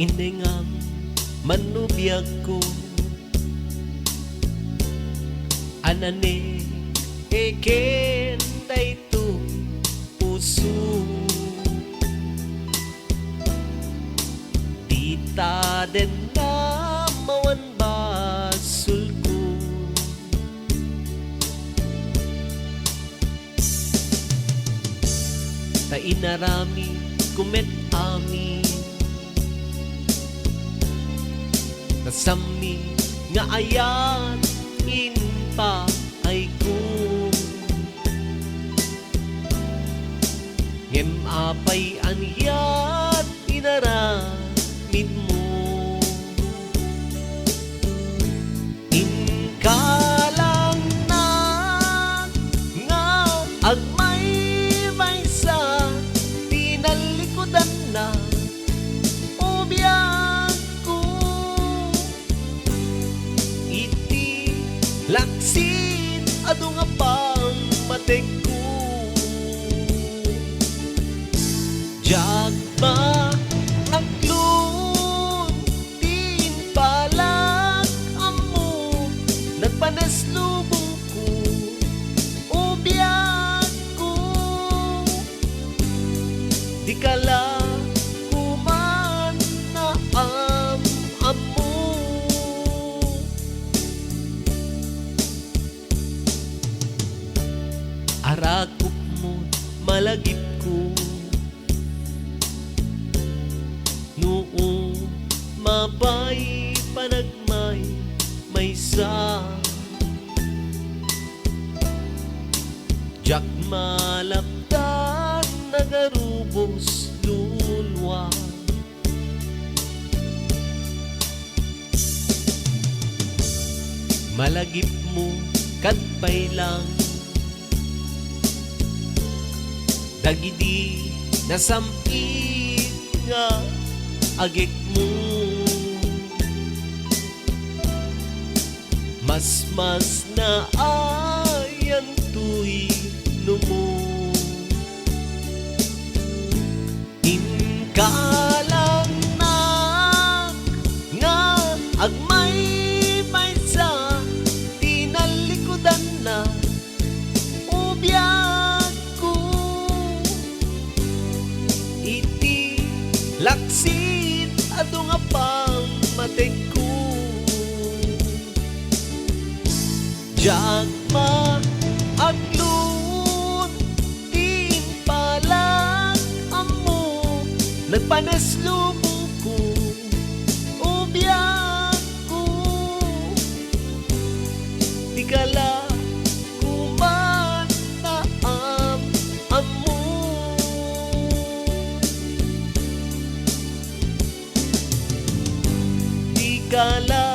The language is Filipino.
Inengam manubiyag ko anane eken dayto puso dita den na mawan basul ko ta inarami kumet amin nasami nga ayat inpa ay ko ngem apay anyat inaramid mo inkalang na nga agmay maysa tinalikodan na ubiyag ko iti laksit adu nga pang matek ko jagma aglun tin palak amo nagpanaslubong ko ubiyag ko di kala kuman na amo arakop mo malagip ko noong mabay panagmay maysa jak malapdan nagarubos lulwa malagip mo kadpay lang dagidi nasampit nga agik mo mas na ayan tuy numo inkalang na nga agmay maysa tinalikodan na ubiyag ko iti laksit adu nga pang matek ko jagma aglun tin palag amo nagpanaslubong ko ubiyag ko di kala kuman na amo di kala